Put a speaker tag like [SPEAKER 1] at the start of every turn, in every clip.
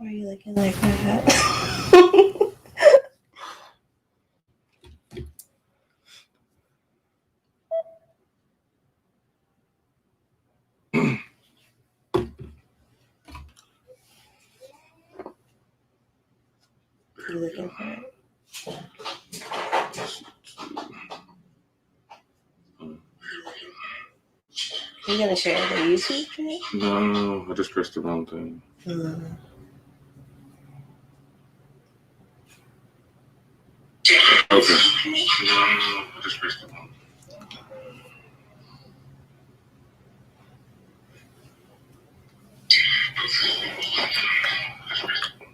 [SPEAKER 1] Why are you looking like that? You looking for it? You gonna share the YouTube channel?
[SPEAKER 2] No, I just pressed the wrong thing. Okay.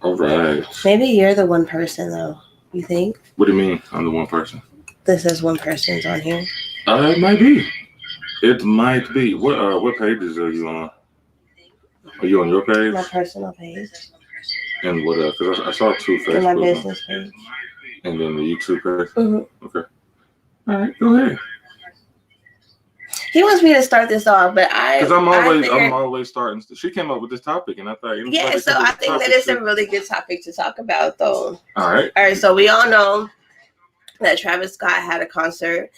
[SPEAKER 2] All right.
[SPEAKER 1] Maybe you're the one person, though. You think?
[SPEAKER 2] What do you mean? I'm the one person.
[SPEAKER 1] This says one person's on here.
[SPEAKER 2] It might be. It might be. What pages are you on? Are you on your page?
[SPEAKER 1] My personal page.
[SPEAKER 2] And what else? Because I saw two Facebook.
[SPEAKER 1] And my business page.
[SPEAKER 2] And then the YouTube page.
[SPEAKER 1] Mm-hmm.
[SPEAKER 2] Okay. All right. Go ahead.
[SPEAKER 1] He wants me to start this off, but
[SPEAKER 2] because I'm always starting. She came up with this topic, and I thought,
[SPEAKER 1] yeah. So I think that it's a really good topic to talk about, though.
[SPEAKER 2] All right.
[SPEAKER 1] So we all know that Travis Scott had a concert,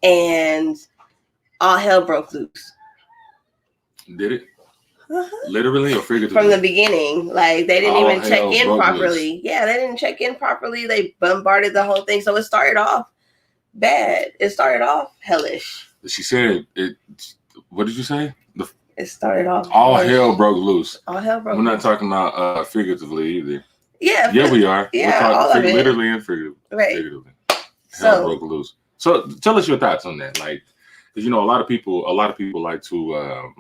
[SPEAKER 1] and all hell broke loose.
[SPEAKER 2] Did it? Literally or figuratively?
[SPEAKER 1] From the beginning, like they didn't even check in properly. Loose. Yeah, they didn't check in properly. They bombarded the whole thing, so it started off bad. It started off hellish.
[SPEAKER 2] She said it. What did you say?
[SPEAKER 1] It started off.
[SPEAKER 2] All hell broke loose.
[SPEAKER 1] All hell broke.
[SPEAKER 2] We're not talking about figuratively either.
[SPEAKER 1] Yeah.
[SPEAKER 2] Yeah, we are.
[SPEAKER 1] Yeah,
[SPEAKER 2] we're talking
[SPEAKER 1] all of it.
[SPEAKER 2] Literally and figuratively.
[SPEAKER 1] Right.
[SPEAKER 2] Hell broke loose. So tell us your thoughts on that, like, because a lot of people like to.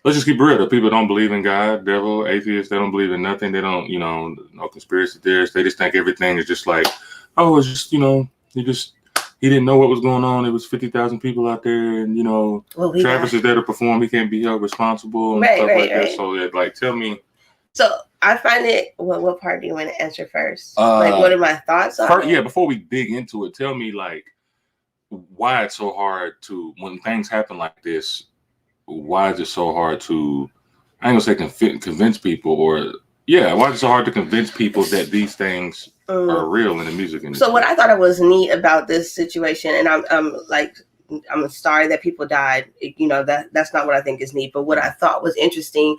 [SPEAKER 2] Let's just keep it real. The people don't believe in God, devil, atheists. They don't believe in nothing. They don't, no conspiracy theorists. They just think everything is just like, oh, it's just, he didn't know what was going on. It was 50,000 people out there, and Travis is there to perform. He can't be held responsible and stuff like that. So, tell me.
[SPEAKER 1] So I find it. Well, what part do you want to answer first? What are my thoughts on it?
[SPEAKER 2] Yeah, before we dig into it, tell me why it's so hard to, when things happen like this. Why is it so hard to? I ain't gonna say convince people, why is it so hard to convince people that these things are real in the music industry?
[SPEAKER 1] So what I thought it was neat about this situation, and I'm sorry that people died. That's not what I think is neat. But what I thought was interesting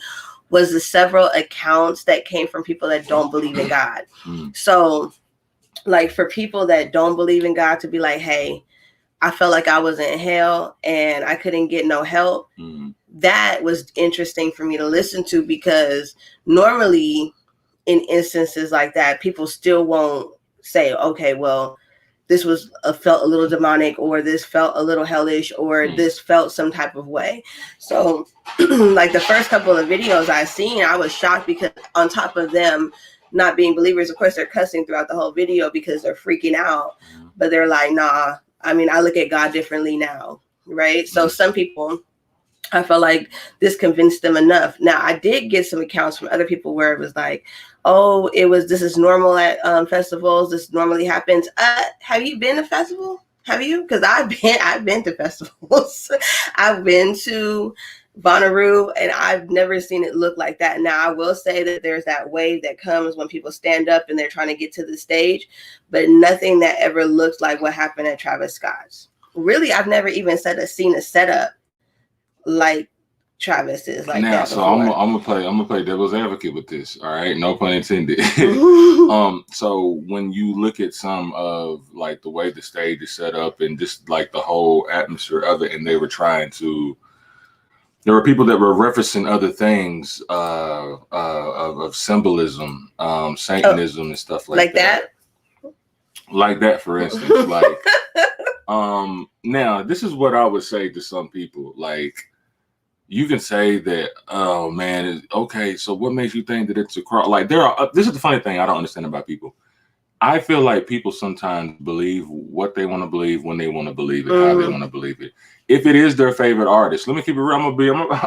[SPEAKER 1] was the several accounts that came from people that don't believe in God. So, for people that don't believe in God to be like, hey, I felt like I was in hell and I couldn't get no help. That was interesting for me to listen to, because normally in instances like that, people still won't say, okay, well, this felt a little demonic, or this felt a little hellish, or this felt some type of way. So the first couple of videos I seen, I was shocked, because on top of them not being believers, of course, they're cussing throughout the whole video because they're freaking out, but they're like, nah, I look at God differently now, right? So some people, I felt like this convinced them enough. Now, I did get some accounts from other people where it was like, oh, this is normal at festivals. This normally happens. Have you been to festival? Have you? Because I've been to festivals. I've been to Bonnaroo, and I've never seen it look like that. Now, I will say that there's that wave that comes when people stand up and they're trying to get to the stage, but nothing that ever looks like what happened at Travis Scott's. Really, I've never even seen a setup like Travis is like
[SPEAKER 2] now,
[SPEAKER 1] that.
[SPEAKER 2] So I'm gonna play devil's advocate with this. All right, no pun intended. So when you look at some of the way the stage is set up and just the whole atmosphere of it, and they were trying to. There were people that were referencing other things of symbolism, Satanism, and stuff like that. Like that, for instance. Now, this is what I would say to some people. You can say that, oh man, okay, so what makes you think that it's a cross? This is the funny thing I don't understand about people. I feel like people sometimes believe what they want to believe when they want to believe it, how they want to believe it. If it is their favorite artist, let me keep it real. I'm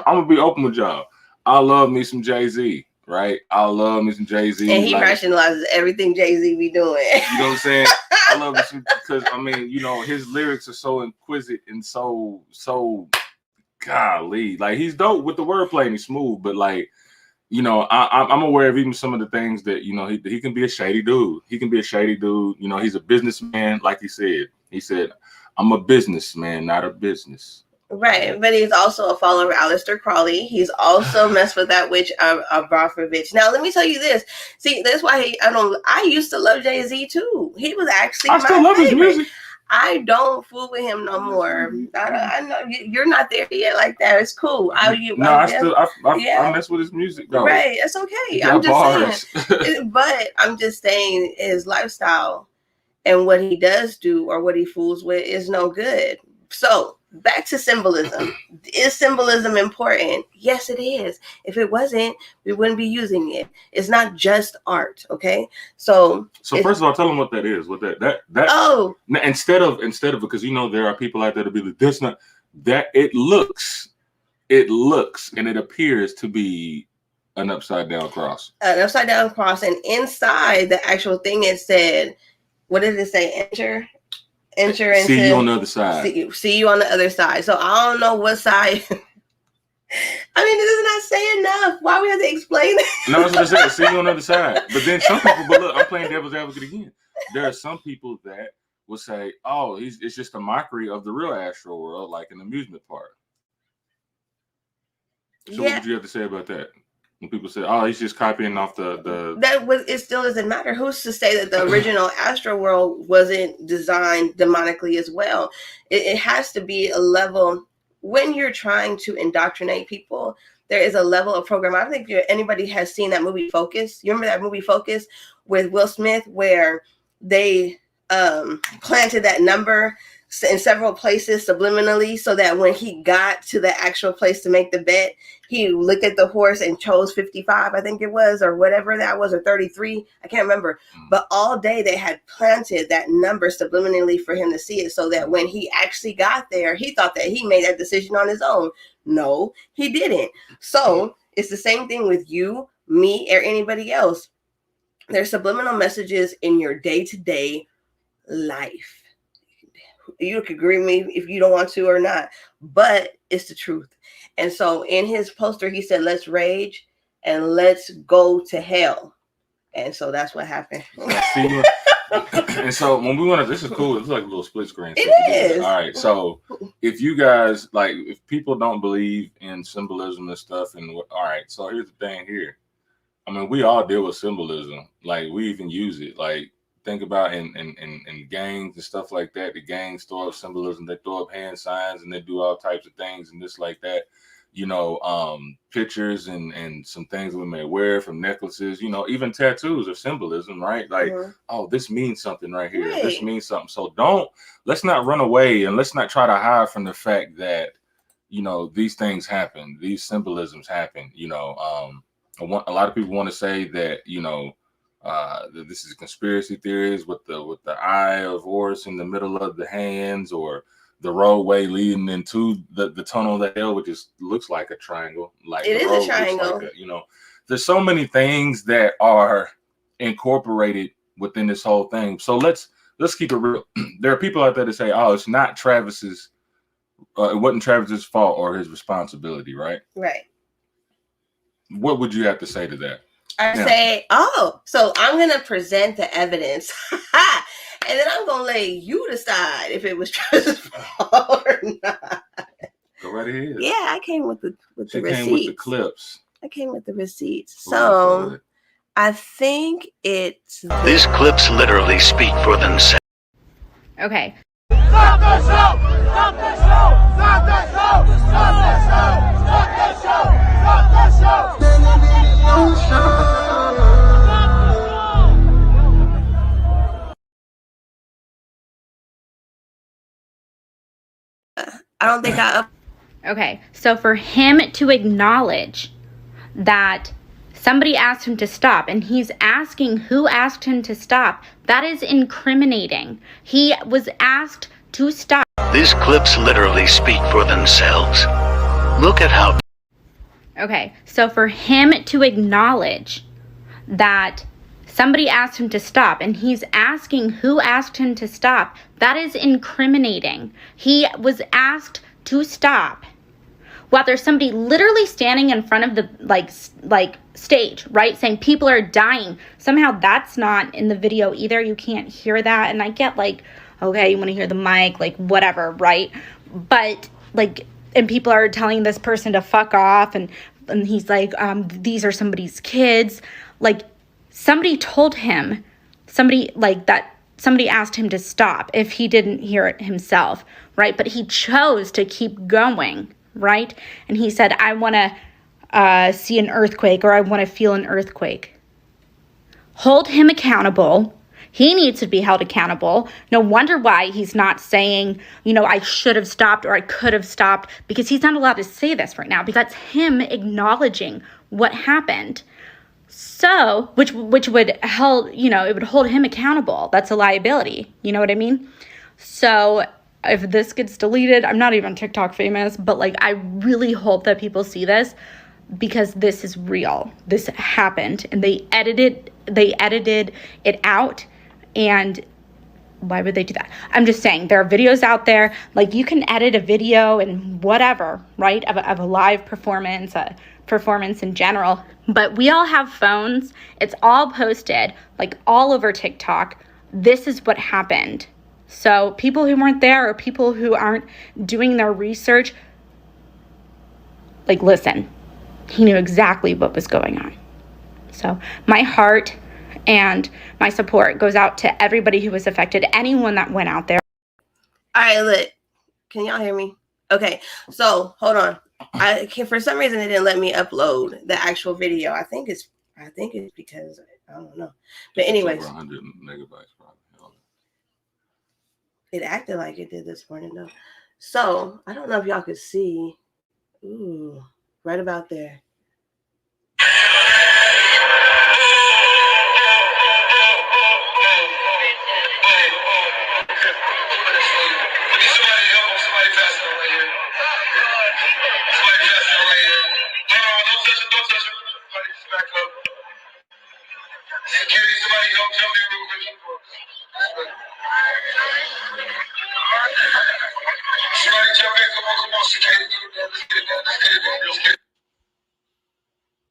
[SPEAKER 2] gonna be open with y'all. I love me some Jay-Z, right? I love me some Jay-Z.
[SPEAKER 1] And he rationalizes everything Jay-Z be doing.
[SPEAKER 2] You know what I'm saying? I love this because his lyrics are so exquisite and so golly. He's dope with the wordplay and he's smooth, but you know, I'm aware of even some of the things that, you know, he can be a shady dude. He can be a shady dude. You know, he's a businessman, like he said. He said, I'm a businessman, not a business.
[SPEAKER 1] Right, but he's also a follower of Aleister Crowley. He's also messed with that witch, Abramovich. Now, let me tell you this. See, that's why I used to love Jay-Z too. He was actually my
[SPEAKER 2] still love
[SPEAKER 1] favorite.
[SPEAKER 2] His music.
[SPEAKER 1] I don't fool with him no more. I know you're not there yet like that. It's cool.
[SPEAKER 2] I mess with his music though.
[SPEAKER 1] Right, it's okay. I'm just saying. But I'm just saying his lifestyle and what he does do or what he fools with is no good. So back to symbolism. Is symbolism important? Yes, it is. If it wasn't, we wouldn't be using it. It's not just art, okay? So
[SPEAKER 2] first of all, tell them what that is. What that
[SPEAKER 1] oh,
[SPEAKER 2] instead of because you know there are people out there to be like, that's not that. It looks and it appears to be an upside down cross.
[SPEAKER 1] An upside down cross, and inside the actual thing it said, what did it say? Enter into
[SPEAKER 2] see you on the other side.
[SPEAKER 1] See you on the other side. So I don't know what side. I mean, this is not saying enough. Why we have to explain it?
[SPEAKER 2] No, that's what I said. See you on the other side. But then some people, but look, I'm playing devil's advocate again. There are some people that will say, "Oh, it's just a mockery of the real astral world, like an amusement park." So what would you have to say about that? When people say, "Oh, he's just copying off
[SPEAKER 1] it still doesn't matter. Who's to say that the original astral world wasn't designed demonically as well? It has to be a level when you're trying to indoctrinate people. There is a level of program. I don't think anybody has seen that movie Focus. You remember that movie Focus with Will Smith, where they planted that number in several places subliminally, so that when he got to the actual place to make the bet, he looked at the horse and chose 55, I think it was, or whatever that was, or 33, I can't remember. But all day they had planted that number subliminally for him to see it, so that when he actually got there, he thought that he made that decision on his own. No, he didn't. So it's the same thing with you, me, or anybody else. There's subliminal messages in your day-to-day life. You can agree with me if you don't want to or not, but it's the truth. And so in his poster, he said, let's rage and let's go to hell. And so that's what happened.
[SPEAKER 2] And so when we want to, this is cool. It's like a little split screen.
[SPEAKER 1] It is.
[SPEAKER 2] All right. So if you guys, like, if people don't believe in symbolism and stuff, and all right. So here's the thing here. I mean, we all deal with symbolism. Like, we even use it. Like, think about in gangs and stuff like that. The gangs throw up symbolism. They throw up hand signs and they do all types of things and this like that. You know, pictures and some things we may wear, from necklaces. You know, even tattoos are symbolism, right? Like, oh, this means something right here. Right. This means something. So let's not run away, and let's not try to hide from the fact that, you know, these things happen. These symbolisms happen. You know, a lot of people want to say that, you know, that this is conspiracy theories with the eye of Horus in the middle of the hands, or the roadway leading into the tunnel of hell, which looks like a triangle. Like,
[SPEAKER 1] it is a triangle.
[SPEAKER 2] Like you know, there's so many things that are incorporated within this whole thing. So let's keep it real. There are people out there that say, "Oh, it's not Travis's. It wasn't Travis's fault or his responsibility," right?
[SPEAKER 1] Right.
[SPEAKER 2] What would you have to say to that?
[SPEAKER 1] I say, so I'm going to present the evidence. And then I'm going to let you decide if it was Travis's fault or not.
[SPEAKER 2] Go right ahead.
[SPEAKER 1] Yeah, I came with the receipts.
[SPEAKER 2] Came with the clips.
[SPEAKER 1] I came with the receipts. So I think it's...
[SPEAKER 3] These clips literally speak for themselves.
[SPEAKER 4] Okay.
[SPEAKER 5] Stop the show! Stop the show! Stop the show! Stop the show! Stop the show! Stop the show!
[SPEAKER 1] I don't think
[SPEAKER 4] Okay, so for him to acknowledge that somebody asked him to stop, and he's asking who asked him to stop, that is incriminating. He was asked to stop.
[SPEAKER 3] These clips literally speak for themselves. Look at how...
[SPEAKER 4] Okay, so for him to acknowledge that somebody asked him to stop, and he's asking who asked him to stop, that is incriminating. He was asked to stop while there's somebody literally standing in front of the like stage, right, saying people are dying. Somehow that's not in the video either. You can't hear that. And I get like, okay, you want to hear the mic, like whatever, right? But like, and people are telling this person to fuck off, and he's like, these are somebody's kids. Like, somebody told him, somebody asked him to stop if he didn't hear it himself, right? But he chose to keep going, right? And he said, I want to see an earthquake, or I want to feel an earthquake. Hold him accountable. He needs to be held accountable. No wonder why he's not saying, you know, I should have stopped or I could have stopped, because he's not allowed to say this right now, because that's him acknowledging what happened. So, which would hold, you know, it would hold him accountable. That's a liability. You know what I mean? So if this gets deleted, I'm not even TikTok famous, but like, I really hope that people see this, because this is real. This happened, and they edited it out. And why would they do that? I'm just saying, there are videos out there, like you can edit a video and whatever, right, of a live performance, a performance in general. But we all have phones. It's all posted, like all over TikTok. This is what happened. So people who weren't there, or people who aren't doing their research, like, listen, he knew exactly what was going on. So my heart and my support goes out to everybody who was affected, anyone that went out there.
[SPEAKER 1] All right, look, can y'all hear me? Okay, so hold on. For some reason it didn't let me upload the actual video. I think it's because I don't know. But anyways,
[SPEAKER 2] 100 megabytes probably.
[SPEAKER 1] It acted like it did this morning though. So I don't know if y'all could see. Ooh, right about there.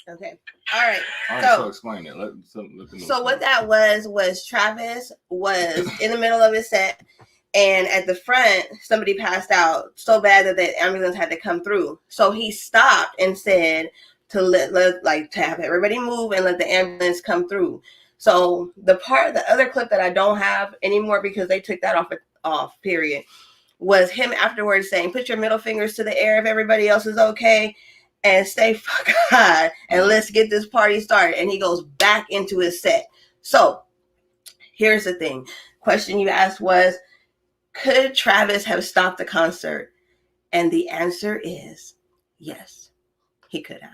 [SPEAKER 1] Okay. All right.
[SPEAKER 2] So explain it.
[SPEAKER 1] So what that was Travis was in the middle of his set, and at the front somebody passed out so bad that the ambulance had to come through. So he stopped and said to to have everybody move and let the ambulance come through. So the other clip that I don't have anymore because they took that off period, was him afterwards saying, put your middle fingers to the air if everybody else is okay, and stay fuck high, and let's get this party started. And he goes back into his set. So here's the thing. Question you asked was, could Travis have stopped the concert? And the answer is yes, he could have.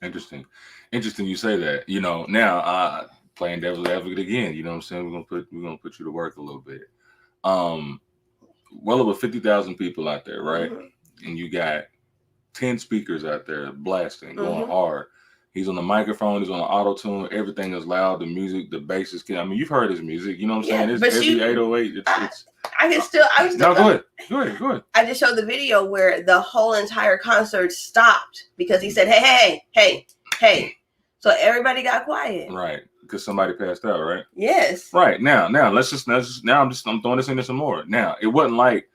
[SPEAKER 2] Interesting you say that. You know, now playing devil's advocate again, you know what I'm saying? We're gonna put you to work a little bit. Well over 50,000 people out there, right? Mm-hmm. And you got 10 speakers out there blasting, going hard. He's on the microphone, he's on the auto tune, everything is loud, the music, the bass is, I mean, you've heard his music, you know what I'm saying? It's every 808. I can still go ahead.
[SPEAKER 1] I just showed the video where the whole entire concert stopped because he said, hey. So everybody got quiet.
[SPEAKER 2] Right. Because somebody passed out, right?
[SPEAKER 1] Yes.
[SPEAKER 2] Right. Now I'm throwing this into some more. Now, it wasn't like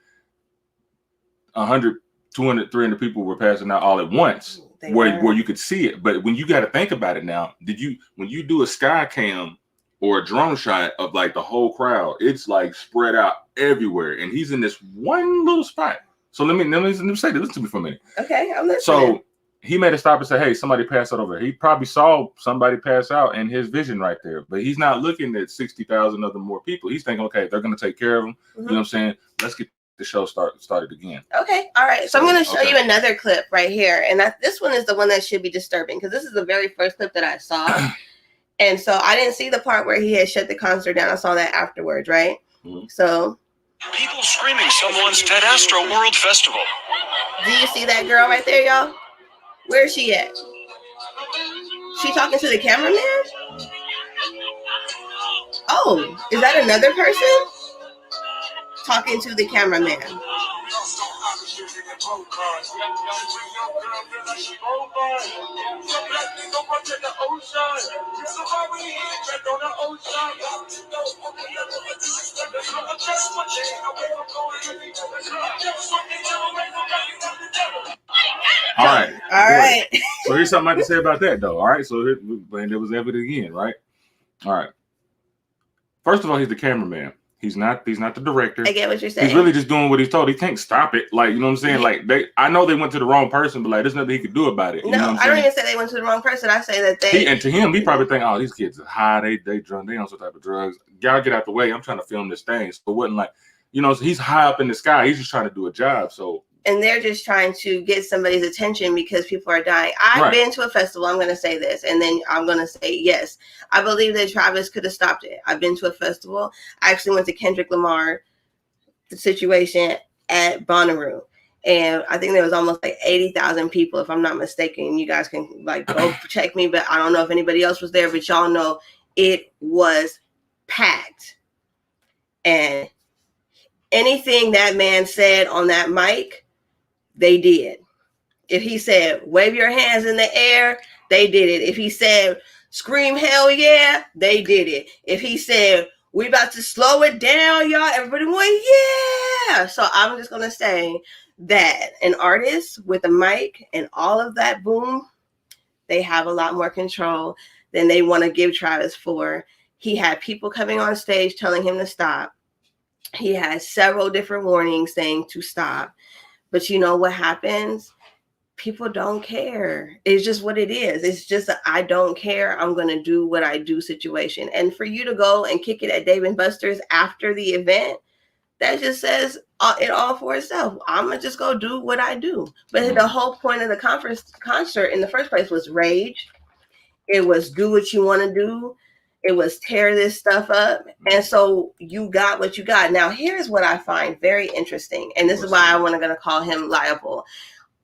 [SPEAKER 2] 100, 200, 300 people were passing out all at once where you could see it. But when you got to think about it now, when you do a sky cam or a drone shot of like the whole crowd, it's like spread out everywhere. And he's in this one little spot. So let me say this. Listen to me for a minute.
[SPEAKER 1] Okay, I'm listening.
[SPEAKER 2] So he made a stop and say, hey, somebody passed out over here. He probably saw somebody pass out in his vision right there. But he's not looking at 60,000 other more people. He's thinking, okay, they're going to take care of him. Mm-hmm. You know what I'm saying? Let's get the show started again.
[SPEAKER 1] Okay. All right. So I'm going to show you another clip right here. And this one is the one that should be disturbing because this is the very first clip that I saw. And so I didn't see the part where he had shut the concert down. I saw that afterwards, right? Mm-hmm. So
[SPEAKER 6] people screaming someone's Ted Astro World Festival.
[SPEAKER 1] Do you see that girl right there, y'all? Where is she at? She talking to the cameraman? Oh, is that another person? Talking to the cameraman.
[SPEAKER 2] All right.
[SPEAKER 1] All right.
[SPEAKER 2] So here's something I have to say about that, though. All right. So and it was evident again, right? All right. First of all, he's the cameraman. He's not the director.
[SPEAKER 1] I get what you're saying.
[SPEAKER 2] He's really just doing what he's told. He can't stop it. Like, you know what I'm saying? Like, I know they went to the wrong person, but like, there's nothing he could do about it. You know what I'm
[SPEAKER 1] I don't
[SPEAKER 2] saying?
[SPEAKER 1] even say they went to the wrong person. I say that
[SPEAKER 2] and to him, he probably think, oh, these kids are high, they drunk, they on some type of drugs. Y'all get out the way. I'm trying to film this thing. So it wasn't like, you know, he's high up in the sky. He's just trying to do a job. So.
[SPEAKER 1] And they're just trying to get somebody's attention because people are dying. I've been to a festival. I'm going to say this, and then I'm going to say yes. I believe that Travis could have stopped it. I've been to a festival. I actually went to Kendrick Lamar, the situation at Bonnaroo, and I think there was almost like 80,000 people, if I'm not mistaken. You guys can like go check me, but I don't know if anybody else was there. But y'all know it was packed, and anything that man said on that mic, they did. If he said, wave your hands in the air, they did it. If he said, scream hell yeah, they did it. If he said, we about to slow it down, y'all, everybody went, yeah. So I'm just going to say that an artist with a mic and all of that boom, they have a lot more control than they want to give Travis for. He had people coming on stage telling him to stop. He had several different warnings saying to stop. But you know what happens? People don't care. It's just what it is. It's just a, I don't care. I'm going to do what I do situation. And for you to go and kick it at Dave & Buster's after the event, that just says it all for itself. I'm going to just go do what I do. But the whole point of the concert in the first place was rage. It was do what you want to do. It was tear this stuff up. And so you got what you got. Now, here's what I find very interesting. And this is why I'm going to call him liable.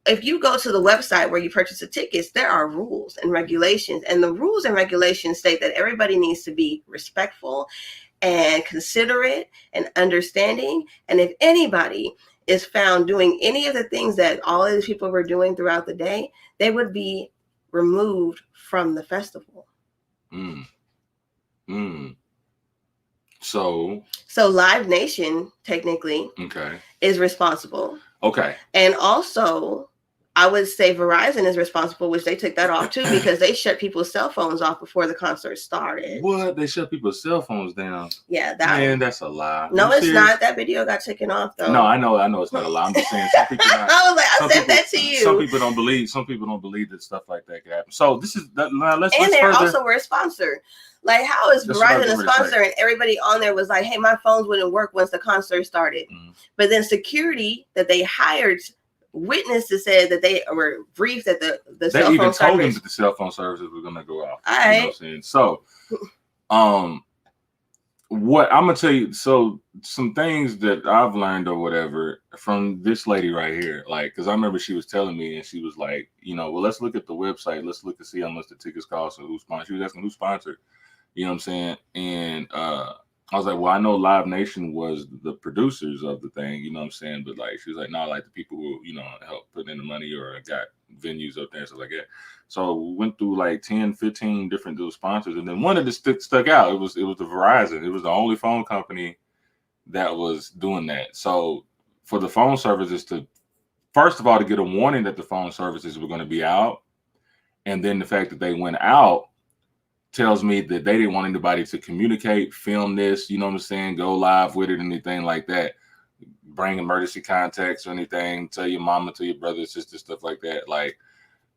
[SPEAKER 1] If you go to the website where you purchase the tickets, there are rules and regulations. And the rules and regulations state that everybody needs to be respectful and considerate and understanding. And if anybody is found doing any of the things that all of these people were doing throughout the day, they would be removed from the festival.
[SPEAKER 2] So
[SPEAKER 1] Live Nation technically is responsible.
[SPEAKER 2] Okay.
[SPEAKER 1] And also, I would say Verizon is responsible, which they took that off too, because they shut people's cell phones off before the concert started.
[SPEAKER 2] What? They shut people's cell phones down?
[SPEAKER 1] Yeah,
[SPEAKER 2] that's a lie.
[SPEAKER 1] No, it's not. That video got taken off though.
[SPEAKER 2] No, I know it's not a lie. I'm just saying some people.
[SPEAKER 1] I was like, I said that to you.
[SPEAKER 2] Some people don't believe. Some people don't believe that stuff like that could happen. So this is that. Let's
[SPEAKER 1] and they
[SPEAKER 2] further.
[SPEAKER 1] also were a sponsor. Like, how is Verizon a sponsor? And everybody on there was like, "Hey, my phones wouldn't work once the concert started." But then security that they hired witnesses said that they were briefed that the cell phone
[SPEAKER 2] they even told them
[SPEAKER 1] service.
[SPEAKER 2] that the cell phone services were going to go out.
[SPEAKER 1] All right.
[SPEAKER 2] You know what I'm saying? So, what I'm gonna tell you. So, some things that I've learned or whatever from this lady right here, like, because I remember she was telling me, and she was like, well, let's look at the website. Let's look and see how much the tickets cost and who sponsored. She was asking who sponsored. You know what I'm saying? And I was like, well, I know Live Nation was the producers of the thing, you know what I'm saying? But like, she was like, no, like the people who, helped put in the money or got venues up there and stuff like that. So we went through like 10, 15 different sponsors. And then one of the stuck out. It was the Verizon. It was the only phone company that was doing that. So for the phone services to, first of all, to get a warning that the phone services were going to be out. And then the fact that they went out tells me that they didn't want anybody to communicate, film this, you know what I'm saying, go live with it, anything like that, bring emergency contacts or anything, tell your mama, tell your brother, sister, stuff like that. Like,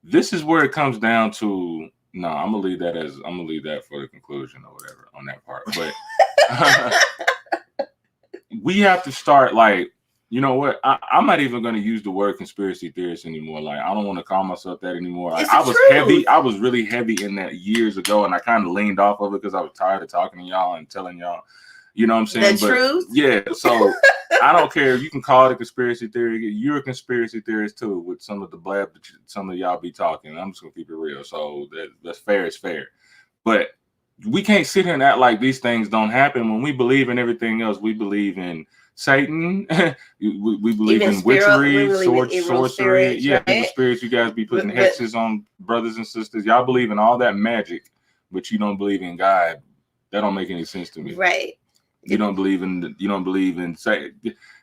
[SPEAKER 2] this is where it comes down to, no, I'm gonna leave that for the conclusion or whatever on that part. But we have to start, like, you know what? I'm not even going to use the word conspiracy theorist anymore. Like, I don't want to call myself that anymore. I was heavy. I was really heavy in that years ago, and I kind of leaned off of it because I was tired of talking to y'all and telling y'all, you know what I'm saying?
[SPEAKER 1] The truth?
[SPEAKER 2] Yeah. So I don't care if you can call it a conspiracy theory. You're a conspiracy theorist too, with some of the blab that some of y'all be talking. I'm just going to keep it real. So that's fair is fair. But we can't sit here and act like these things don't happen. When we believe in everything else, we believe in Satan. we believe
[SPEAKER 1] Even
[SPEAKER 2] in witchery, sorcery.
[SPEAKER 1] spirits,
[SPEAKER 2] Yeah,
[SPEAKER 1] right?
[SPEAKER 2] evil spirits. You guys be putting hexes on brothers and sisters. Y'all believe in all that magic, but you don't believe in God. That don't make any sense to me.
[SPEAKER 1] Right.
[SPEAKER 2] You don't believe in Satan.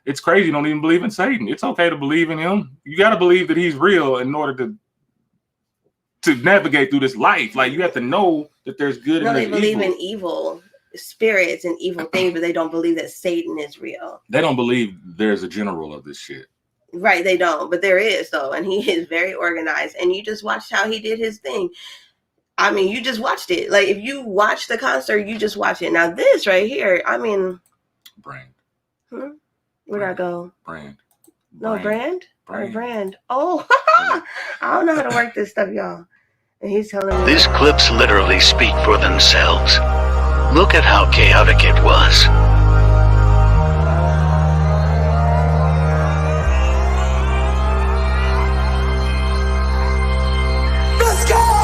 [SPEAKER 2] It's crazy. You don't even believe in Satan. It's okay to believe in him. You got to believe that he's real in order to navigate through this life. Like, you have to know that there's good and there's evil.
[SPEAKER 1] They believe in evil spirits and evil things, but they don't believe that Satan is real.
[SPEAKER 2] They don't believe there's a general of this shit.
[SPEAKER 1] Right, they don't, but there is though, and he is very organized. And you just watched how he did his thing. I mean, you just watched it. Like, if you watch the concert, you just watch it. Now this right here, I mean,
[SPEAKER 2] brand.
[SPEAKER 1] Where'd I go?
[SPEAKER 2] Brand.
[SPEAKER 1] No, brand.
[SPEAKER 2] Brand.
[SPEAKER 1] Or brand. Oh, I don't know how to work this stuff, y'all. And he's telling me
[SPEAKER 3] These clips literally speak for themselves. Look at how chaotic it was.
[SPEAKER 5] Let's go!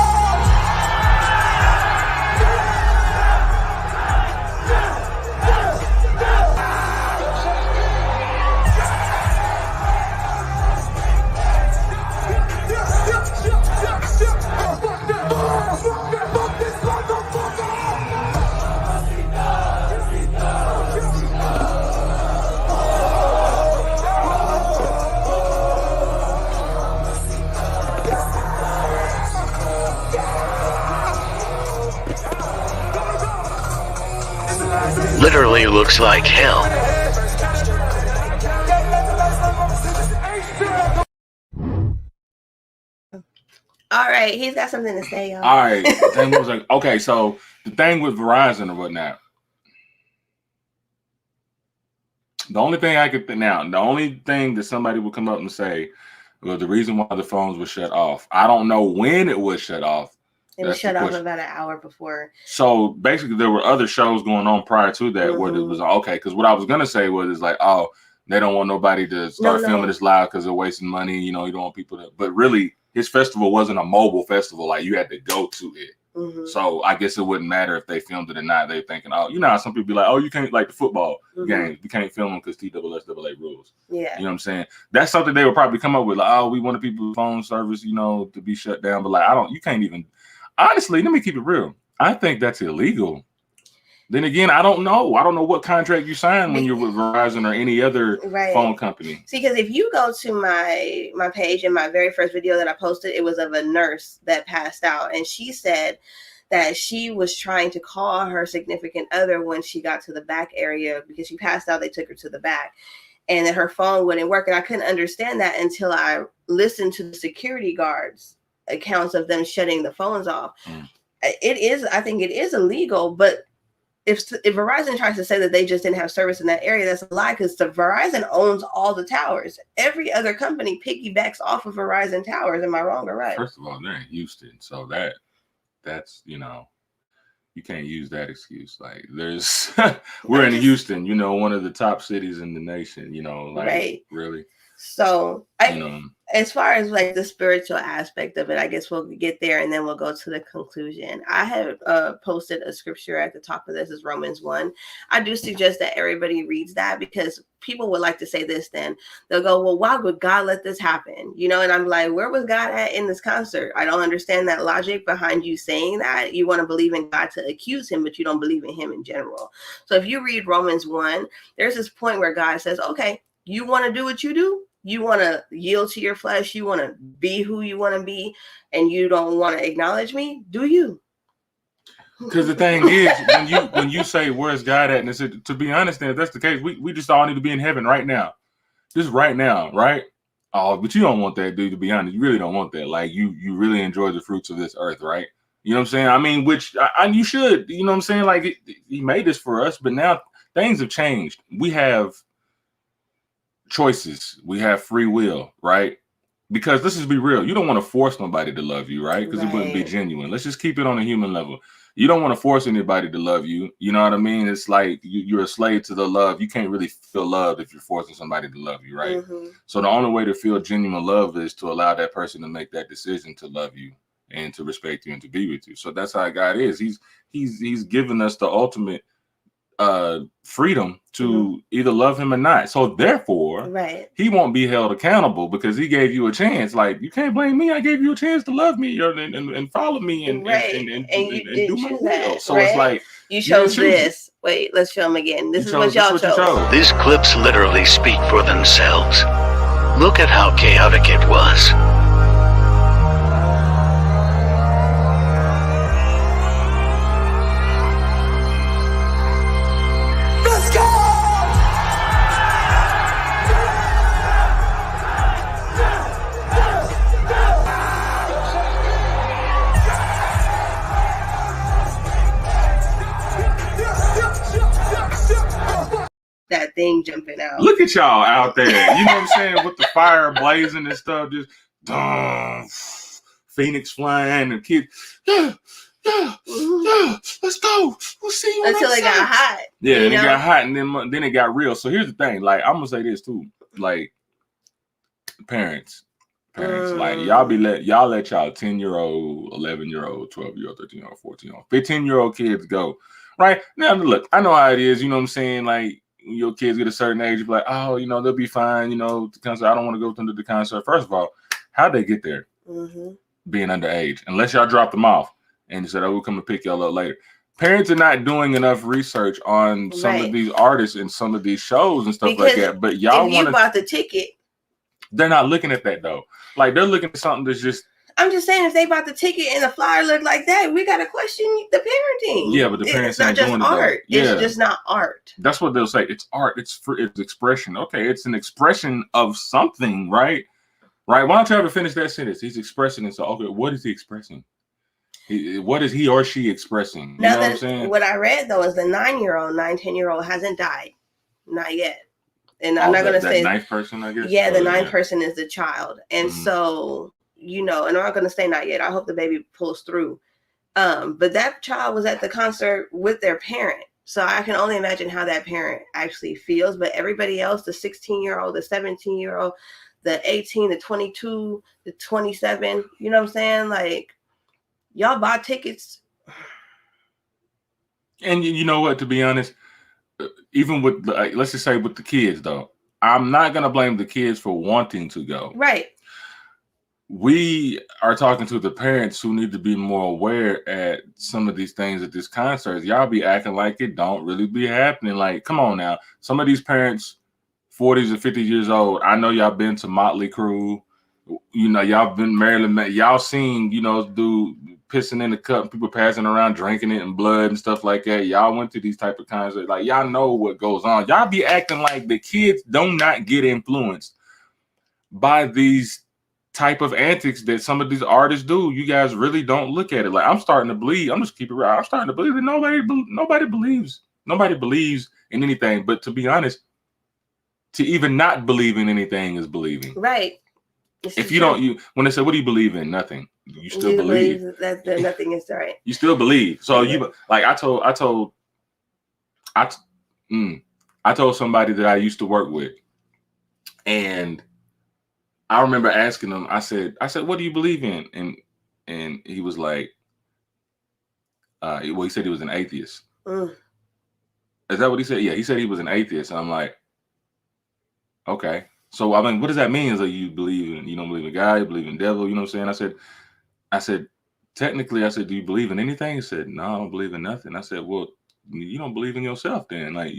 [SPEAKER 3] Literally looks like hell.
[SPEAKER 1] all right, he's got something to say, y'all.
[SPEAKER 2] All right. Then was like, okay, so the thing with Verizon or whatnot. The only thing I could the only thing that somebody would come up and say was the reason why the phones were shut off. I don't know when it was shut off.
[SPEAKER 1] It was shut off about an hour before.
[SPEAKER 2] So basically, there were other shows going on prior to that where it was okay. Because what I was gonna say was, it's like, oh, they don't want nobody to start filming this live because they're wasting money. You know, you don't want people to. But really, his festival wasn't a mobile festival. Like, you had to go to it. So I guess it wouldn't matter if they filmed it or not. They're thinking, oh, you know how some people be like, oh, you can't, like the football games, you can't film them because TSSAA rules.
[SPEAKER 1] Yeah.
[SPEAKER 2] You know what I'm saying? That's something they would probably come up with. Like, oh, we wanted people's phone service, you know, to be shut down. But like, you can't even. Honestly, let me keep it real. I think that's illegal. Then again, I don't know. I don't know what contract you sign when you're with Verizon or any other phone company.
[SPEAKER 1] See, because if you go to my page, in my very first video that I posted, it was of a nurse that passed out. And she said that she was trying to call her significant other when she got to the back area because she passed out. They took her to the back and that her phone wouldn't work. And I couldn't understand that until I listened to the security guards' accounts of them shutting the phones off. I think it is illegal, but if Verizon tries to say that they just didn't have service in that area, that's a lie, because Verizon owns all the towers. Every other company piggybacks off of Verizon towers. Am I wrong or right?
[SPEAKER 2] First of all, they're in Houston, so that's, you know, you can't use that excuse. Like, there's we're in Houston, you know, one of the top cities in the nation, you know, like really.
[SPEAKER 1] So as far as like the spiritual aspect of it, I guess we'll get there and then we'll go to the conclusion. I have posted a scripture at the top of this, is Romans 1. I do suggest that everybody reads that, because people would like to say this, then they'll go, well, why would God let this happen? You know, and I'm like, where was God at in this concert? I don't understand that logic behind you saying that. You want to believe in God to accuse him, but you don't believe in him in general. So if you read Romans 1, there's this point where God says, okay, you want to do what you do? You want to yield to your flesh. You want to be who you want to be, and you don't want to acknowledge me. Do you?
[SPEAKER 2] Because the thing is, when you say where's God at, and to be honest, if that's the case, we just all need to be in heaven right now, just right now, right? Oh, but you don't want that, dude. To be honest, you really don't want that. Like, you really enjoy the fruits of this earth, right? You know what I'm saying? I mean, which you should. You know what I'm saying? Like, he made this for us, but now things have changed. We have choices, we have free will, right? Because let's just be real, you don't want to force nobody to love you, right? Because it wouldn't be genuine. Let's just keep it on a human level. You don't want to force anybody to love you. You know what I mean? It's like you're a slave to the love. You can't really feel loved if you're forcing somebody to love you, right? So the only way to feel genuine love is to allow that person to make that decision to love you and to respect you and to be with you. So that's how God is. He's given us the ultimate freedom to either love him or not. So therefore, he won't be held accountable because he gave you a chance. Like, you can't blame me. I gave you a chance to love me and follow me and
[SPEAKER 1] you
[SPEAKER 2] do my will.
[SPEAKER 1] That,
[SPEAKER 2] so it's like
[SPEAKER 1] you chose this. Wait, let's show them again. This is what y'all chose.
[SPEAKER 3] These clips literally speak for themselves. Look at how chaotic it was.
[SPEAKER 1] That thing jumping out.
[SPEAKER 2] Look at y'all out there. You know what I'm saying? With the fire blazing and stuff, just Phoenix flying and kids. Yeah, let's go. We'll see you
[SPEAKER 1] until it got hot.
[SPEAKER 2] Yeah, and it got hot, and then it got real. So here's the thing. Like, I'm gonna say this too. Like, parents, like y'all let y'all 10-year-old, 11-year-old, 12-year-old, 13-year-old, 14-year-old, 15-year-old kids go. Right now, look, I know how it is. You know what I'm saying? Like, your kids get a certain age, you're like, oh, they'll be fine. The concert. I don't want to go with them to the concert. First of all, how'd they get there? Being underage, unless y'all dropped them off and you said, oh, we'll come and pick y'all up later. Parents are not doing enough research on some of these artists and some of these shows and stuff like that. But y'all want to
[SPEAKER 1] bought the ticket.
[SPEAKER 2] They're not looking at that though. Like, they're looking at something that's just.
[SPEAKER 1] I'm just saying, if they bought the ticket and the flyer looked like that, we got to question the parenting.
[SPEAKER 2] Yeah, but the parents ain't doing
[SPEAKER 1] art.
[SPEAKER 2] It.
[SPEAKER 1] It's just not art.
[SPEAKER 2] That's what they'll say. It's art. It's expression. Okay, it's an expression of something, right? Right. Why don't you ever finish that sentence? He's expressing it. So, okay, what is he expressing? What is he or she expressing? You know what I'm saying?
[SPEAKER 1] What I read though is the 9-year-old, 10-year-old hasn't died, not yet. And I'm not going to say
[SPEAKER 2] that ninth person, I guess.
[SPEAKER 1] Yeah, the ninth person is the child, and so. And I'm not going to say not yet. I hope the baby pulls through. But that child was at the concert with their parent. So I can only imagine how that parent actually feels. But everybody else, the 16-year-old, the 17-year-old, the 18, the 22, the 27, you know what I'm saying? Like, y'all bought tickets.
[SPEAKER 2] And you know what, to be honest, even with, let's just say with the kids, though, I'm not going to blame the kids for wanting to go.
[SPEAKER 1] Right.
[SPEAKER 2] We are talking to the parents who need to be more aware at some of these things at this concert. Y'all be acting like it don't really be happening. Like, come on now. Some of these parents, 40s and 50 years old, I know y'all been to Motley Crue. Y'all been Marilyn. Y'all seen, dude pissing in the cup, people passing around, drinking it and blood and stuff like that. Y'all went to these type of concerts. Like, y'all know what goes on. Y'all be acting like the kids do not get influenced by these type of antics that some of these artists do. You guys really don't look at it. Like, I'm starting to believe. I'm just keep it real. I'm starting to believe that nobody believes in anything. But to be honest, to even not believe in anything is believing.
[SPEAKER 1] Right.
[SPEAKER 2] If you don't, when they say, "What do you believe in?" Nothing. You still believe
[SPEAKER 1] that nothing is right.
[SPEAKER 2] You still believe. So you like I told somebody that I used to work with, and I remember asking him, I said, what do you believe in? And he was like, he said he was an atheist. Is that what he said? Yeah, he said he was an atheist. And I'm like, okay. So, I mean, what does that mean? Is that you don't believe in God, you believe in devil, you know what I'm saying? I said, technically, do you believe in anything? He said, no, I don't believe in nothing. I said, well, you don't believe in yourself then. Like,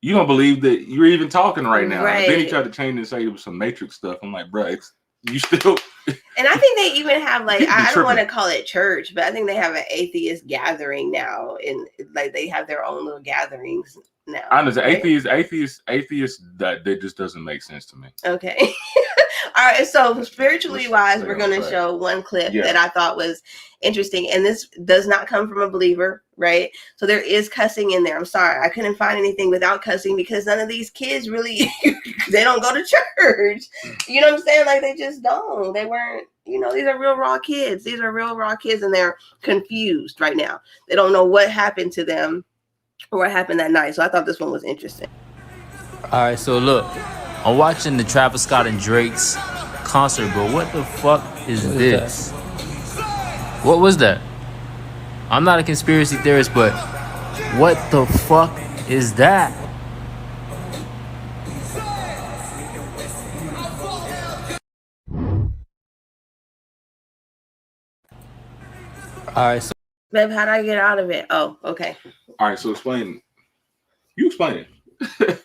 [SPEAKER 2] you don't believe that you're even talking right now. Right. Then he tried to change it and say it was some Matrix stuff. I'm like, bro, you still.
[SPEAKER 1] And I think they even have I don't want to call it church, but I think they have an atheist gathering now, and like they have their own little gatherings now. Honestly,
[SPEAKER 2] right? atheist. That just doesn't make sense to me.
[SPEAKER 1] Okay. All right, so spiritually wise, we're going to show one clip that I thought was interesting, and this does not come from a believer, right? So there is cussing in there. I'm sorry, I couldn't find anything without cussing because none of these kids really, they don't go to church. You know what I'm saying? Like, they just don't. They weren't, these are real raw kids. These are real raw kids, and they're confused right now. They don't know what happened to them or what happened that night. So I thought this one was interesting.
[SPEAKER 7] All right, so look. I'm watching the Travis Scott and Drake's concert, bro. What the fuck is this? What was that? I'm not a conspiracy theorist, but what the fuck is that? All right, so
[SPEAKER 1] Babe, how'd I get out of it? Oh, okay.
[SPEAKER 2] All right, so explain. You explain it.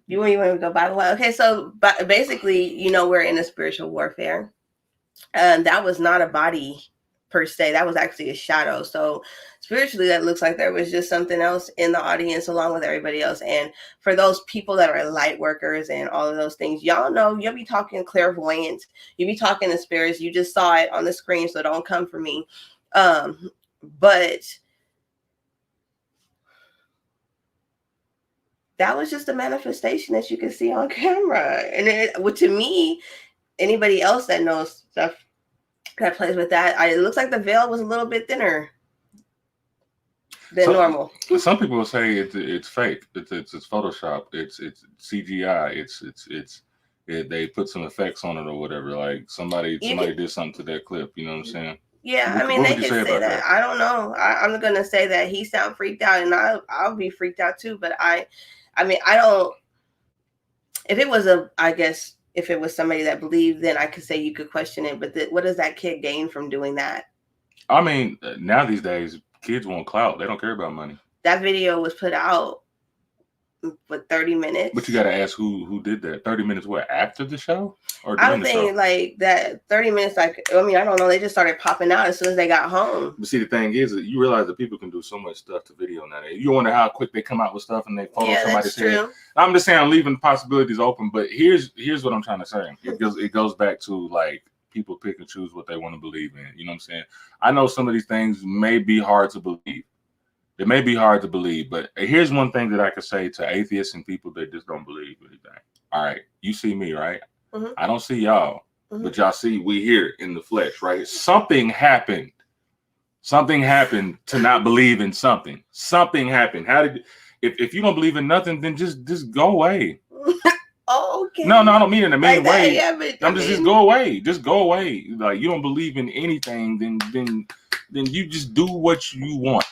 [SPEAKER 1] You want to go by the way? Okay, so basically, we're in a spiritual warfare. That was not a body per se. That was actually a shadow. So spiritually, that looks like there was just something else in the audience along with everybody else. And for those people that are light workers and all of those things, y'all know you'll be talking clairvoyant. You'll be talking to spirits. You just saw it on the screen, so don't come for me. But that was just a manifestation that you can see on camera. And to me, anybody else that knows stuff that plays with that, it looks like the veil was a little bit thinner than normal.
[SPEAKER 2] Some people will say it's fake. It's Photoshop. It's CGI. They put some effects on it or whatever. Like somebody did something to that clip. You know what I'm saying?
[SPEAKER 1] Yeah, they could say that. I don't know. I'm gonna say that he sound freaked out, and I'll be freaked out too. But I don't. If it was if it was somebody that believed, then I could say you could question it. But what does that kid gain from doing that?
[SPEAKER 2] I mean, now these days, kids want clout. They don't care about money.
[SPEAKER 1] That video was put out for 30 minutes.
[SPEAKER 2] But you got to ask who did that. 30 minutes, what, after the show? Or
[SPEAKER 1] I don't think like that 30 minutes, I don't know. They just started popping out as soon as they got home.
[SPEAKER 2] But see, the thing is that you realize that people can do so much stuff to video now. You wonder how quick they come out with stuff and they photo somebody's head. I'm just saying I'm leaving the possibilities open, but here's what I'm trying to say. It goes back to like people pick and choose what they want to believe in. You know what I'm saying? I know some of these things may be hard to believe. It may be hard to believe, but here's one thing that I could say to atheists and people that just don't believe anything. All right, you see me, right? Mm-hmm. I don't see y'all, but y'all see we here in the flesh, right? Something happened. Something happened to not believe in something. Something happened. If you don't believe in nothing, then just go away.
[SPEAKER 1] Oh, okay.
[SPEAKER 2] No, I don't mean in a mean way.
[SPEAKER 1] Yeah,
[SPEAKER 2] just go away. Just go away. Like you don't believe in anything, then you just do what you want.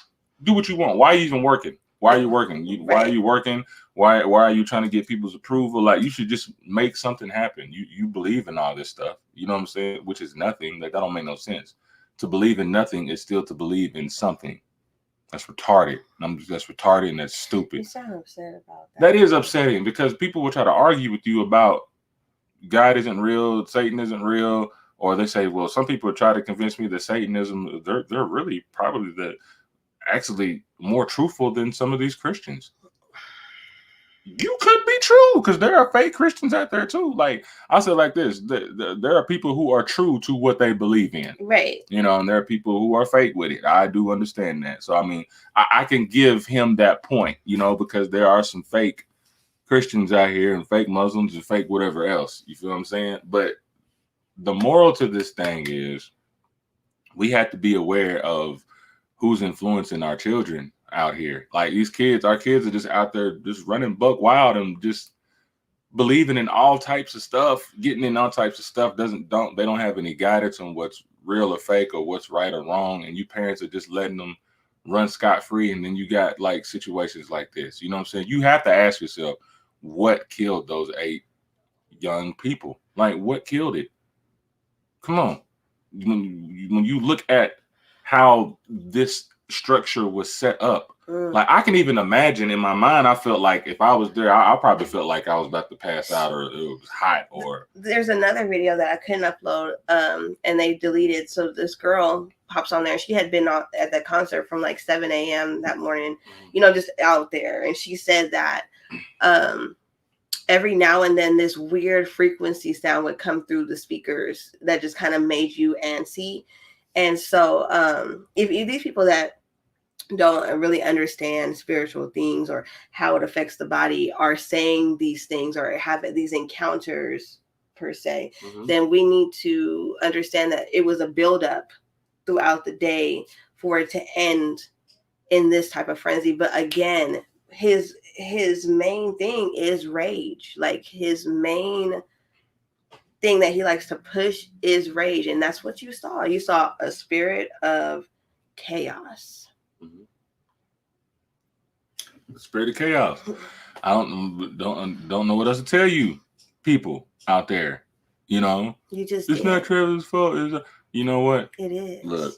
[SPEAKER 2] Do what you want. Why are you even working? Why are you working? Why are you working? Why are you trying to get people's approval? Like you should just make something happen. You believe in all this stuff. You know what I'm saying? Which is nothing. Like that don't make no sense. To believe in nothing is still to believe in something. That's retarded. That's retarded and that's stupid.
[SPEAKER 1] You sound upset about that.
[SPEAKER 2] That is upsetting because people will try to argue with you about God isn't real, Satan isn't real, or they say, well, some people try to convince me that Satanism, they're really probably actually more truthful than some of these Christians. You could be true because there are fake Christians out there too. Like I said, like this, there are people who are true to what they believe in,
[SPEAKER 1] right?
[SPEAKER 2] You know, and there are people who are fake with it. I do understand that. So I mean, I can give him that point, you know, because there are some fake Christians out here and fake Muslims and fake whatever else. You feel what I'm saying? But the moral to this thing is we have to be aware of who's influencing our children out here. Like these kids, our kids are just out there just running buck wild and just believing in all types of stuff, getting in all types of stuff. They don't have any guidance on what's real or fake or what's right or wrong. And you parents are just letting them run scot-free. And then you got like situations like this. You know what I'm saying? You have to ask yourself, what killed those 8 young people? Like what killed it? Come on. When you look at how this structure was set up, like I can even imagine in my mind, I felt like if I was there, I probably felt like I was about to pass out or it was hot. Or
[SPEAKER 1] there's another video that I couldn't upload and they deleted. So this girl pops on there. She had been at the concert from like 7 a.m. that morning, you know, just out there. And she said that every now and then this weird frequency sound would come through the speakers that just kind of made you antsy. And so if these people that don't really understand spiritual things or how it affects the body are saying these things or have these encounters per se, then we need to understand that it was a buildup throughout the day for it to end in this type of frenzy. But again, his main thing is rage. Like his main thing that he likes to push is rage, and that's what you saw. You saw a spirit of chaos.
[SPEAKER 2] Spirit of chaos. I don't know what else to tell you, people out there. You know,
[SPEAKER 1] it's
[SPEAKER 2] not Trevor's fault. You know what?
[SPEAKER 1] It is.
[SPEAKER 2] Look,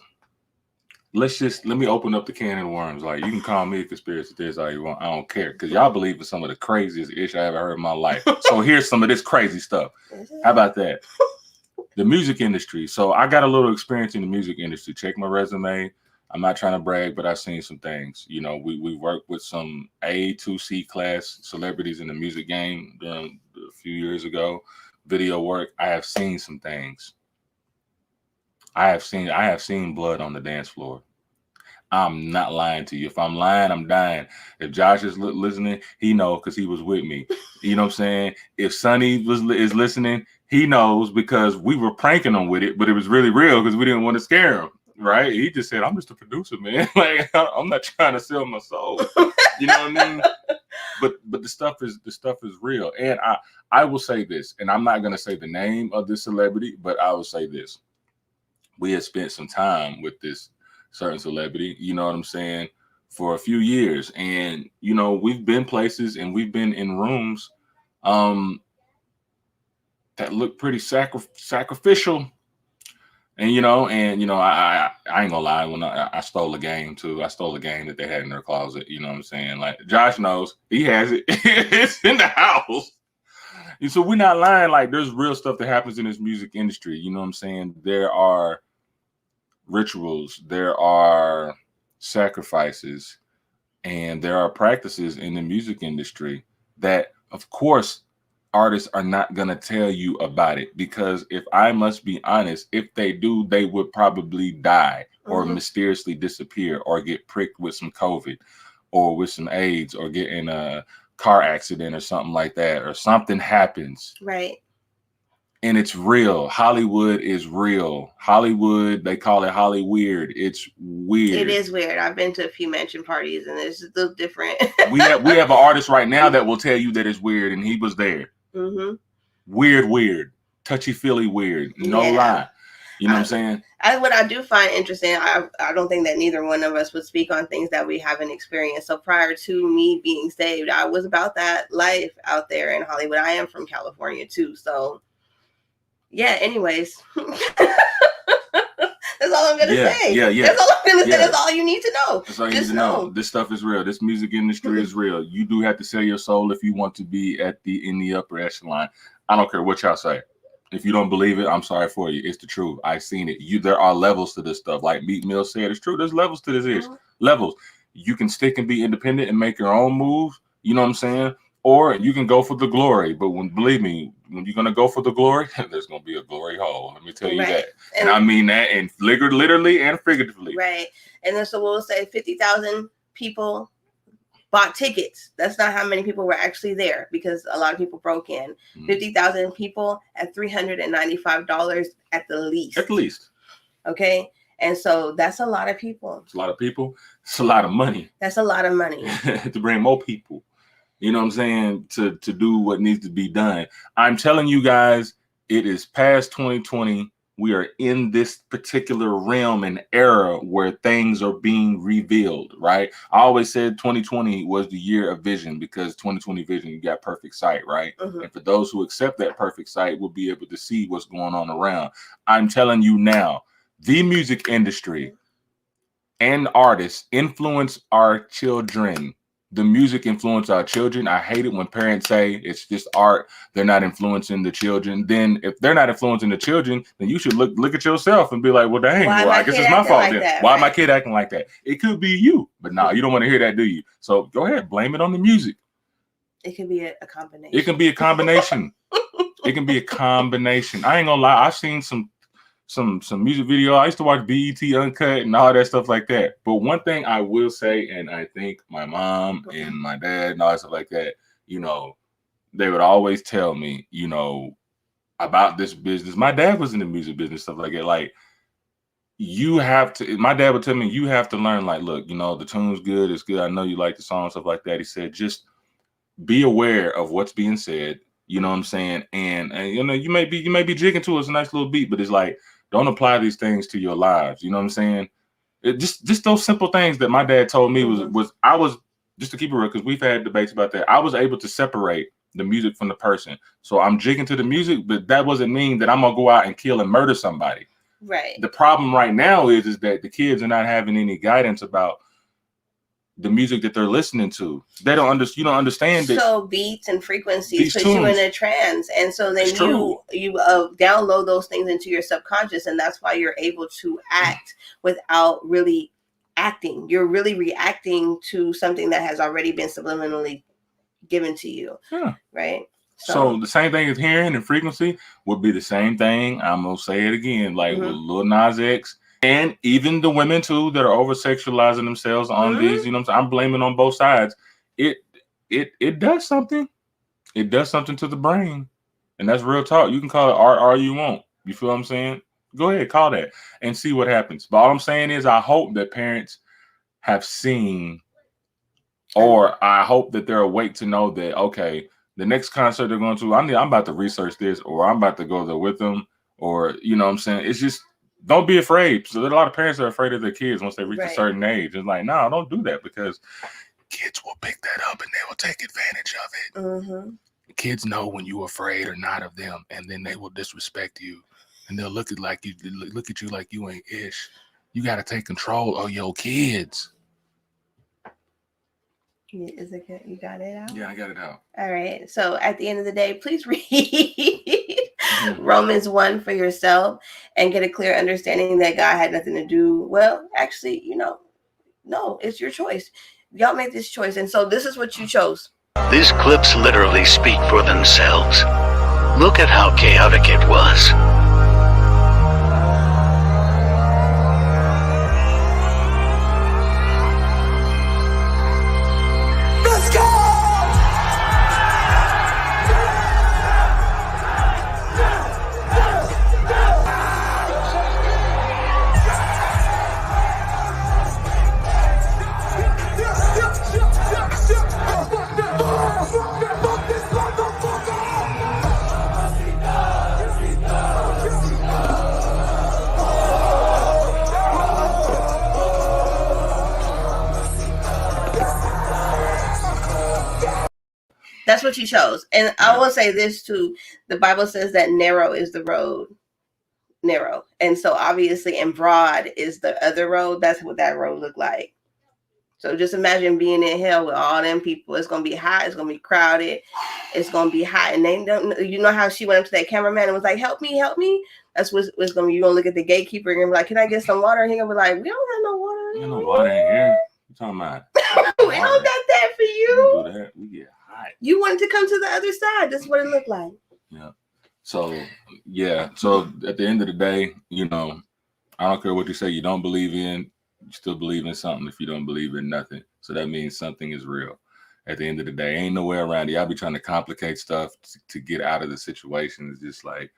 [SPEAKER 2] let me open up the can of worms. Like, you can call me a conspiracy theorist all you want. I don't care, because y'all believe in some of the craziest ish I ever heard in my life. So here's some of this crazy stuff. How about that? The music industry. So I got a little experience in the music industry. Check my resume. I'm not trying to brag, but I've seen some things. You know, we worked with some A to C class celebrities in the music game a few years ago. Video work. I have seen some things. I have seen blood on the dance floor. I'm not lying to you. If I'm lying, I'm dying. If Josh is listening, he knows because he was with me. You know what I'm saying? If Sonny is listening, he knows because we were pranking him with it, but it was really real because we didn't want to scare him. Right? He just said, "I'm just a producer, man. Like, I'm not trying to sell my soul." You know what I mean? But the stuff is real. And I will say this, and I'm not gonna say the name of this celebrity, but I will say this. We had spent some time with this certain celebrity, you know what I'm saying, for a few years. And, you know, we've been places and we've been in rooms that look pretty sacrificial. And, you know, I ain't gonna lie, when I stole a game too. I stole a game that they had in their closet, you know what I'm saying? Like, Josh knows, he has it. It's in the house. And so we're not lying. Like, there's real stuff that happens in this music industry, you know what I'm saying? There are rituals, there are sacrifices, and there are practices in the music industry that, of course, artists are not going to tell you about it, because if I must be honest, if they do, they would probably die or mysteriously disappear or get pricked with some COVID or with some AIDS or get in a car accident or something like that, or something happens.
[SPEAKER 1] Right.
[SPEAKER 2] And it's real. Hollywood is real. Hollywood, they call it Holly weird. It's weird.
[SPEAKER 1] It is weird. I've been to a few mansion parties and it's still different.
[SPEAKER 2] we have an artist right now that will tell you that it's weird, and he was there. Weird. Touchy-feely weird. No lie. You know what I'm saying?
[SPEAKER 1] What I do find interesting, I don't think that neither one of us would speak on things that we haven't experienced. So prior to me being saved, I was about that life out there in Hollywood. I am from California too. So yeah, anyways. That's all I'm going to say.
[SPEAKER 2] Yeah.
[SPEAKER 1] That's all I'm going to say. That's all you need to know.
[SPEAKER 2] That's all you need to know. This stuff is real. This music industry is real. You do have to sell your soul if you want to be in the upper echelon. I don't care what y'all say. If you don't believe it, I'm sorry for you. It's the truth. I've seen it. There are levels to this stuff. Like Meek Mill said, it's true. There's levels to this. Levels. You can stick and be independent and make your own moves. You know what I'm saying? Or you can go for the glory. But believe me, when you're going to go for the glory, there's going to be a glory hole. Let me tell you that. And I mean that in literally and figuratively.
[SPEAKER 1] Right. And then so we'll say 50,000 people bought tickets. That's not how many people were actually there, because a lot of people broke in. 50,000 people at $395 at the least. At least. Okay. And so that's a lot of people.
[SPEAKER 2] It's a lot of people. It's a lot of money.
[SPEAKER 1] That's a lot of money.
[SPEAKER 2] To bring more people. You know what I'm saying? To do what needs to be done. I'm telling you guys, it is past 2020. We are in this particular realm and era where things are being revealed, right? I always said 2020 was the year of vision, because 2020 vision, you got perfect sight, right? And for those who accept that perfect sight, will be able to see what's going on around. I'm telling you now, the music industry and artists influence our children. The music influence our children. I hate it when parents say it's just art, they're not influencing the children. Then if they're not influencing the children, then you should look at yourself and be like, well, dang, I guess it's my fault then. Why my kid acting like that? It could be you, but no, you don't want to hear that, do you? So go ahead, blame it on the music.
[SPEAKER 1] It can be a combination.
[SPEAKER 2] It can be a combination. It can be a combination. I ain't gonna lie, I've seen some music video. I used to watch BET Uncut and all that stuff like that. But one thing I will say, and I think my mom and my dad and all that stuff like that, you know, they would always tell me, you know, about this business. My dad was in the music business, stuff like that. Like, my dad would tell me, you have to learn, like, look, you know, the tune's good, it's good. I know you like the song, stuff like that. He said, just be aware of what's being said. You know what I'm saying? And you know, you may be jigging to us a nice little beat, but it's like, don't apply these things to your lives. You know what I'm saying? Just those simple things that my dad told me was I was just to keep it real, because we've had debates about that. I was able to separate the music from the person. So I'm jigging to the music, but that doesn't mean that I'm gonna go out and kill and murder somebody.
[SPEAKER 1] Right.
[SPEAKER 2] The problem right now is that the kids are not having any guidance about the music that they're listening to. They don't you don't understand that.
[SPEAKER 1] So beats and frequencies put you in a trance, and so then you download those things into your subconscious, and that's why you're able to act without really acting. You're really reacting to something that has already been subliminally given to you.
[SPEAKER 2] Yeah.
[SPEAKER 1] Right.
[SPEAKER 2] So the same thing as hearing and frequency would be the same thing. I'm gonna say it again, like with Lil Nas X, and even the women too that are over sexualizing themselves on these. You know what I'm saying? I'm blaming on both sides. It does something. It does something to the brain, and that's real talk. You can call it art all you want. You feel what I'm saying? Go ahead, call that and see what happens. But all I'm saying is, I hope that parents have seen, or I hope that they're awake to know that, okay, the next concert they're going to, I'm about to research this, or I'm about to go there with them, or, you know what I'm saying? It's just, don't be afraid. So a lot of parents are afraid of their kids once they reach a certain age. It's like, no, don't do that, because kids will pick that up and they will take advantage of it. Kids know when you're afraid or not of them, and then they will disrespect you, and they'll look at you like you ain't ish. You got to take control of your kids.
[SPEAKER 1] Is it good? You got it out?
[SPEAKER 2] Yeah, I got it out.
[SPEAKER 1] All right. So at the end of the day, please read Romans 1 for yourself and get a clear understanding that God had nothing to do. Well, actually, no, it's your choice. Y'all made this choice. And so this is what you chose.
[SPEAKER 3] These clips literally speak for themselves. Look at how chaotic it was.
[SPEAKER 1] That's what you chose. And I will say this too. The Bible says that narrow is the road. Narrow. And so obviously, and broad is the other road. That's what that road looked like. So just imagine being in hell with all them people. It's going to be hot. It's going to be crowded. It's going to be hot. And they don't, you know how she went up to that cameraman and was like, help me, help me. That's what's going to be. You're going to look at the gatekeeper and be like, can I get some water? And he's going to be like, we don't have no water.
[SPEAKER 2] You know water in here. You talking about?
[SPEAKER 1] We don't got that for you.
[SPEAKER 2] We do that. We get hot.
[SPEAKER 1] You wanted to come to the other side. That's what it looked like.
[SPEAKER 2] Yeah. So, yeah. So at the end of the day, I don't care what you say you don't believe in. You still believe in something if you don't believe in nothing. So that means something is real. At the end of the day, ain't no way around it. Y'all be trying to complicate stuff to get out of the situation. It's just like,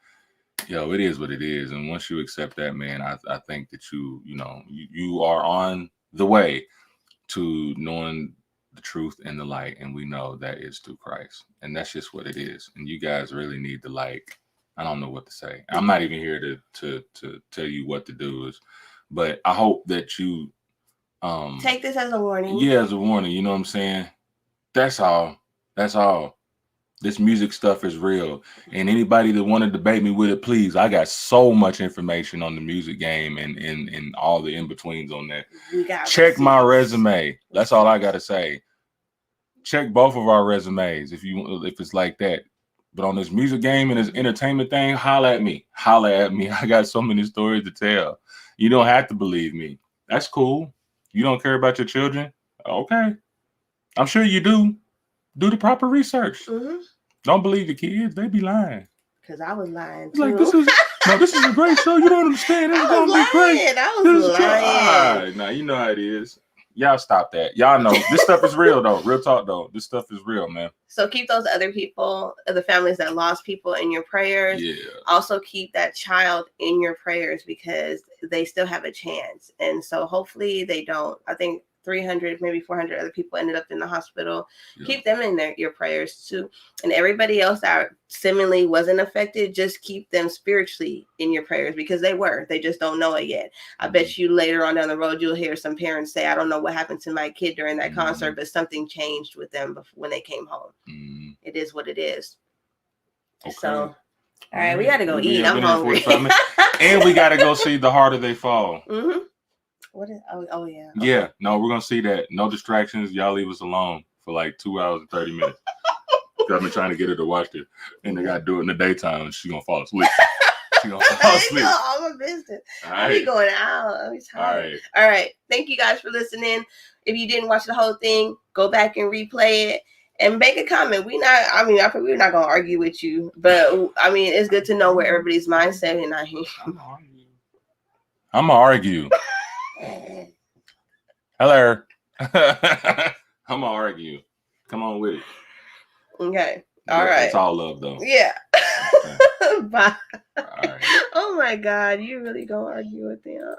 [SPEAKER 2] it is what it is. And once you accept that, man, I think that you are on the way to knowing the truth and the light. And we know that is through Christ. And that's just what it is. And you guys really need to, I don't know what to say. I'm not even here to tell you what to do. But I hope that you
[SPEAKER 1] take this as a warning.
[SPEAKER 2] Yeah, as a warning. You know what I'm saying? That's all. That's all. This music stuff is real. And anybody that want to debate me with it, please. I got so much information on the music game and all the in-betweens on that. Check my resume. That's all I got to say. Check both of our resumes if it's like that. But on this music game and this entertainment thing, holla at me. Holla at me. I got so many stories to tell. You don't have to believe me. That's cool. You don't care about your children? Okay. I'm sure you do. Do the proper research. Don't believe the kids. They be lying.
[SPEAKER 1] Because I was lying
[SPEAKER 2] too.
[SPEAKER 1] Like,
[SPEAKER 2] this is a great show. You don't understand. It's going to be great.
[SPEAKER 1] I was lying.
[SPEAKER 2] All right. Now, you know how it is. Y'all stop that. Y'all know. This stuff is real, though. Real talk, though. This stuff is real, man.
[SPEAKER 1] So keep those other people, the families that lost people, in your prayers.
[SPEAKER 2] Yeah.
[SPEAKER 1] Also keep that child in your prayers because they still have a chance. And so hopefully they don't. I think 300, maybe 400 other people ended up in the hospital.
[SPEAKER 2] Yeah.
[SPEAKER 1] Keep them in your prayers too. And everybody else that seemingly wasn't affected, just keep them spiritually in your prayers, because they just don't know it yet. I bet you later on down the road, you'll hear some parents say, I don't know what happened to my kid during that concert, but something changed with them when they came home. It is what it is. Okay. So, all right, we got to go eat. I'm hungry.
[SPEAKER 2] And we got to go see The Harder They Fall.
[SPEAKER 1] Mm-hmm. What is? Oh yeah. Okay.
[SPEAKER 2] Yeah. No, we're gonna see that. No distractions. Y'all leave us alone for like 2 hours and 30 minutes. I've been trying to get her to watch it, and they got to do it in the daytime, and she's gonna fall asleep. She's gonna fall asleep.
[SPEAKER 1] All my business.
[SPEAKER 2] All
[SPEAKER 1] I'll be going out. I'll be tired. All right. Thank you guys for listening. If you didn't watch the whole thing, go back and replay it. And make a comment. We're not gonna argue with you, but I mean, it's good to know where everybody's mindset. And
[SPEAKER 2] I'm gonna argue. Hello. I'm gonna argue. Come on with it.
[SPEAKER 1] Okay. All right.
[SPEAKER 2] It's all love, though.
[SPEAKER 1] Yeah.
[SPEAKER 2] Okay.
[SPEAKER 1] Bye.
[SPEAKER 2] All right.
[SPEAKER 1] Oh my God, you really gonna argue with them?